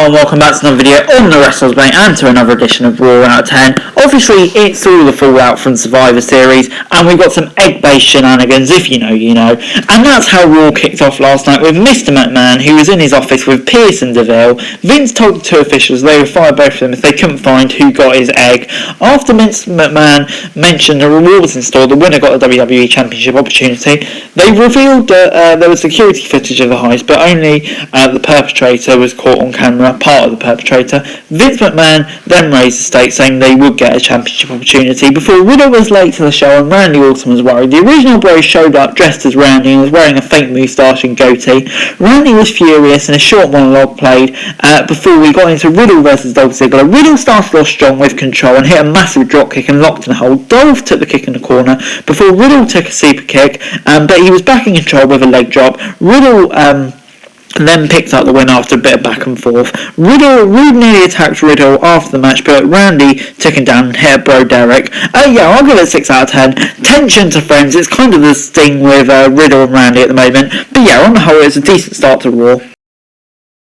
and welcome back to another video on the Wrestlers Bay and to another edition of Raw out of 10. Obviously, it's all the fallout from Survivor Series, and we've got some egg-based shenanigans, if you know, you know. And that's how Raw kicked off last night with Mr. McMahon, who was in his office with Pierce and Deville. Vince told the two officials they would fire both of them if they couldn't find who got his egg. After Mr. McMahon mentioned the rewards in store, the winner got a WWE Championship opportunity. They revealed that there was security footage of the heist, but only the perpetrator was caught on camera, part of the perpetrator. Vince McMahon then raised the stakes, saying they would get a championship opportunity. Before Riddle was late to the show and Randy Orton was worried, the original Bros showed up dressed as Randy and was wearing a fake moustache and goatee. Randy was furious and a short monologue played before we got into Riddle versus Dolph Ziggler. Riddle started off strong with control and hit a massive drop kick and locked in a hold. Dolph took the kick in the corner before Riddle took a super kick, but he was back in control with a leg drop. Riddle then picked up the win after a bit of back and forth. Rude nearly attacked Riddle after the match, but Randy took him down and hit Bro Derek. I'll give it a 6 out of 10. Tension to friends, it's kind of this thing with Riddle and Randy at the moment. But yeah, on the whole, it's a decent start to Raw.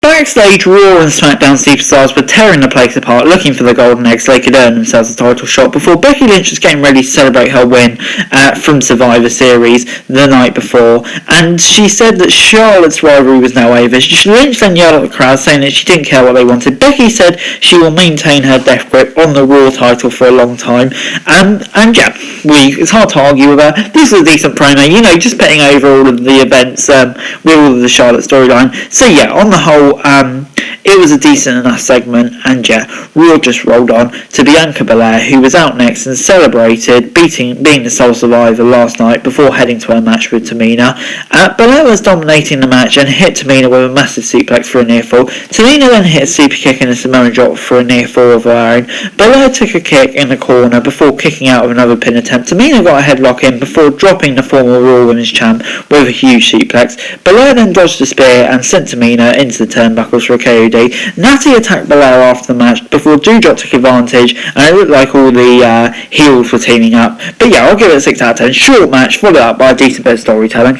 Backstage, Raw and SmackDown superstars were tearing the place apart, looking for the golden egg so they could earn themselves a title shot before Becky Lynch was getting ready to celebrate her win from Survivor Series the night before, and she said that Charlotte's rivalry was now over. Lynch then yelled at the crowd, saying that she didn't care what they wanted. Becky said she will maintain her death grip on the Raw title for a long time, and yeah, it's hard to argue with her. This was a decent promo, you know, just betting over all of the events with all of the Charlotte storyline. So yeah, on the whole, it was a decent enough segment, and yeah, Raw just rolled on to Bianca Belair, who was out next and celebrated being the sole survivor last night before heading to her match with Tamina. Belair was dominating the match and hit Tamina with a massive suplex for a near fall. Tamina then hit a super kick and a Samoan drop for a near fall of her own. Belair took a kick in the corner before kicking out of another pin attempt. Tamina got a headlock in before dropping the former Raw Women's Champ with a huge suplex. Belair then dodged the spear and sent Tamina into the turnbuckles for a KOD. Natty attacked Belair after the match before Doudrop took advantage, and it looked like all the heels were teaming up. But yeah, I'll give it a 6 out of 10. Short match, followed up by a decent bit of storytelling.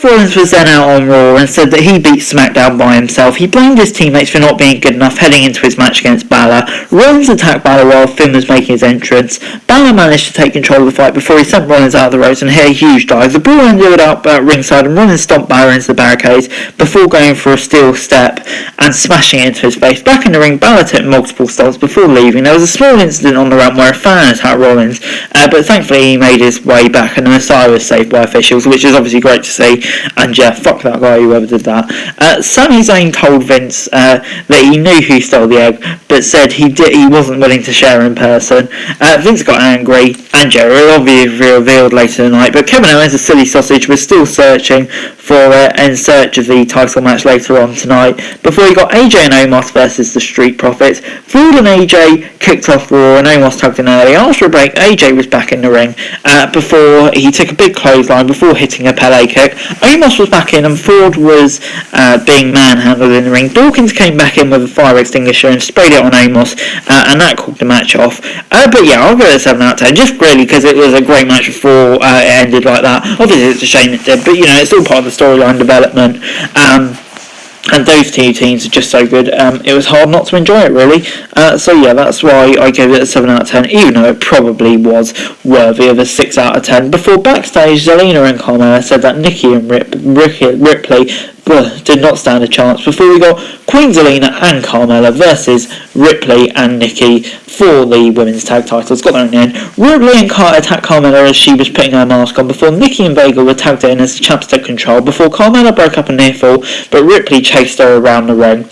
Rollins was then out on Raw and said that he beat SmackDown by himself. He blamed his teammates for not being good enough heading into his match against Balor. Rollins attacked Balor while Finn was making his entrance. Balor managed to take control of the fight before he sent Rollins out of the ropes and hit a huge dive. The brawl ended up at ringside and Rollins stomped Balor into the barricades before going for a steel step and smashing it into his face. Back in the ring, Balor took multiple stomps before leaving. There was a small incident on the ramp where a fan attacked Rollins, but thankfully he made his way back and the Messiah was saved by officials, which is obviously great to see. And yeah, fuck that guy, whoever did that. Sami Zayn told Vince that he knew who stole the egg, but said he wasn't willing to share in person. Vince got angry, and yeah, it will be revealed later tonight, but Kevin Owens, a silly sausage, was still searching for it in search of the title match later on tonight, before he got AJ and Omos versus the Street Profits. Fraud and AJ kicked off Raw, and Omos tugged in early. After a break, AJ was back in the ring before he took a big clothesline before hitting a Pele kick. Omos was back in and Ford was being manhandled in the ring. Dawkins came back in with a fire extinguisher and sprayed it on Omos, and that called the match off. But yeah, I'll give it a 7 out of 10, just really because it was a great match before it ended like that. Obviously it's a shame it did, but you know, it's all part of the storyline development. And those two teams are just so good, it was hard not to enjoy it, really. So yeah, that's why I gave it a 7 out of 10, even though it probably was worthy of a 6 out of 10. Before backstage, Zelina and Carmella said that Nikki and Ripley did not stand a chance before we got Queen Zelina and Carmella versus Ripley and Nikki for the women's tag titles. Got their own end. Ripley and Carter attacked Carmella as she was putting her mask on before Nikki and Vega were tagged in as the champs took control before Carmella broke up a near fall, but Ripley chased her around the ring.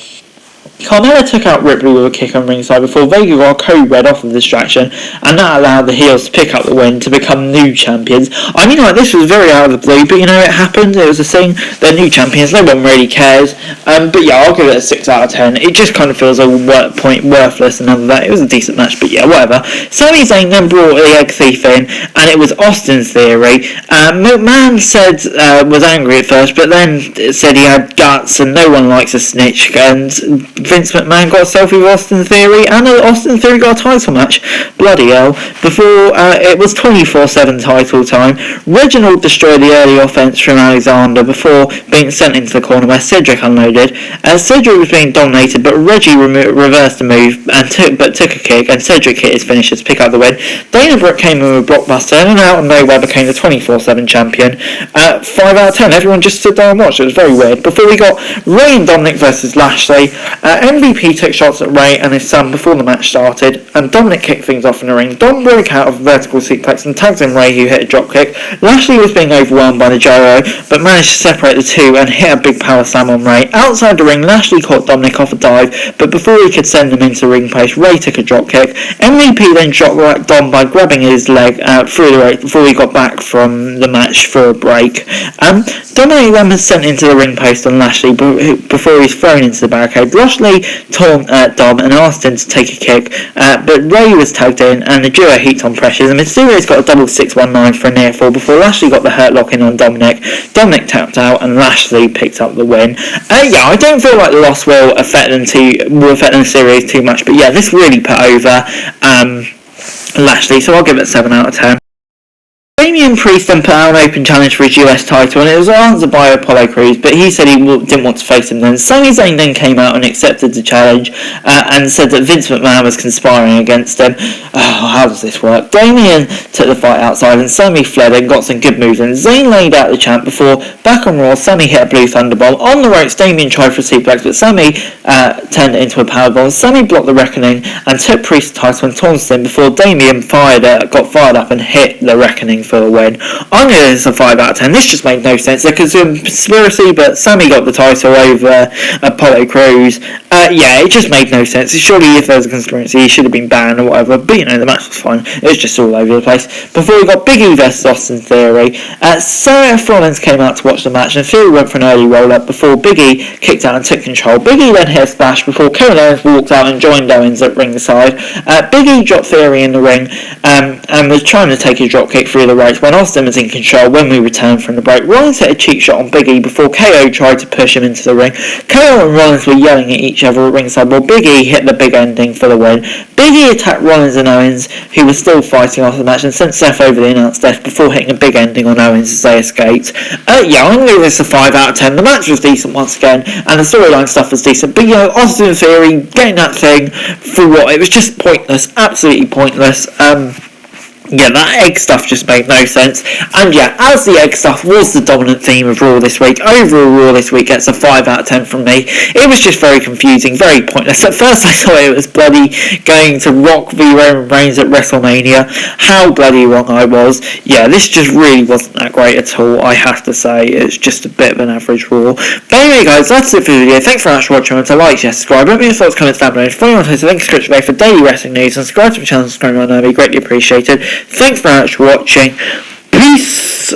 Carmella took out Ripley with a kick on ringside before Vega got a code red off of the distraction, and that allowed the heels to pick up the win to become new champions. I mean, like, this was very out of the blue, but you know, it happened, it was a thing. They're new champions, no one really cares. But yeah, I'll give it a 6 out of 10. It just kind of feels a worthless and none of that. It was a decent match, but yeah, whatever. Sami Zayn then brought the egg thief in, and it was Austin's theory. McMahon said was angry at first, but then said he had guts and no one likes a snitch, and Vince McMahon got a selfie with Austin Theory, and Austin Theory got a title match. Bloody hell. Before it was 24/7 title time, Reginald destroyed the early offense from Alexander before being sent into the corner where Cedric unloaded. Cedric was being dominated, but Reggie reversed the move and took a kick, and Cedric hit his finisher to pick up the win. Dana Brooke came in with Blockbuster, and out of nowhere became the 24/7 champion. 5 out of 10. Everyone just stood there and watched. It was very weird. Before we got Ray and Dominic versus Lashley, MVP took shots at Ray and his son before the match started, and Dominic kicked things off in the ring. Dom broke out of a vertical suplex and tagged in Ray, who hit a dropkick. Lashley was being overwhelmed by the gyro, but managed to separate the two and hit a big power slam on Ray. Outside the ring, Lashley caught Dominic off a dive, but before he could send him into the ring post, Ray took a dropkick. MVP then dropped Dom by grabbing his leg through the ring before he got back from the match for a break. Dominic then was sent into the ring post on Lashley before he was thrown into the barricade. Lashley taunt Dom and asked him to take a kick, but Ray was tagged in and the duo heaped on pressures, and Mysterio's got a double 619 for a near fall before Lashley got the hurt lock in on Dominic. Dominic tapped out and Lashley picked up the win. I don't feel like the loss will affect the series too much, but yeah, this really put over Lashley, so I'll give it 7 out of 10. Damian Priest then put out an open challenge for his US title, and it was answered by Apollo Crews, but he said he didn't want to face him then. Sami Zayn then came out and accepted the challenge and said that Vince McMahon was conspiring against him. How does this work? Damian took the fight outside and Sami fled and got some good moves, and Zayn laid out the champ before, back on Raw, Sami hit a blue thunderbomb. On the ropes, Damian tried for a suplex, but Sami turned it into a powerbomb. Sami blocked the Reckoning and took Priest's title and taunted him before Damian got fired up and hit the Reckoning for the win. I'm going to give this a 5 out of 10. This just made no sense. There could be a conspiracy, but Sami got the title over Apollo Crews. It just made no sense. Surely if there was a conspiracy, he should have been banned or whatever, but the match was fine. It was just all over the place. Before we got Big E versus Austin Theory, Seth Rollins came out to watch the match, and Theory went for an early roll-up before Big E kicked out and took control. Big E then hit a splash before Kevin Owens walked out and joined Owens at ringside. Big E dropped Theory in the ring and was trying to take a drop kick through the ropes when Austin was in control when we returned from the break. Rollins hit a cheap shot on Big E before KO tried to push him into the ring. KO and Rollins were yelling at each other at ringside while Big E hit the big ending for the win. Big E attacked Rollins and Owens, who was still fighting after the match, and sent Seth over the announce desk before hitting a big ending on Owens as they escaped. I'm going to give this a 5 out of 10. The match was decent once again, and the storyline stuff was decent, but Austin Theory getting that thing for what? It was just pointless, absolutely pointless. That egg stuff just made no sense. And as the egg stuff was the dominant theme of Raw this week, overall Raw this week gets a 5 out of 10 from me. It was just very confusing, very pointless. At first I thought it was bloody going to Rock v Roman Reigns at WrestleMania. How bloody wrong I was. This just really wasn't that great at all, I have to say. It's just a bit of an average Raw. But anyway guys, that's it for the video. Thanks very much for watching. Remember to like, share, subscribe. Let me know your thoughts, comments down below. Follow me on Twitter, link in the description below for daily wrestling news, and subscribe to my channel, subscribe to my channel, it'd be greatly appreciated. Thanks very much for watching. Peace!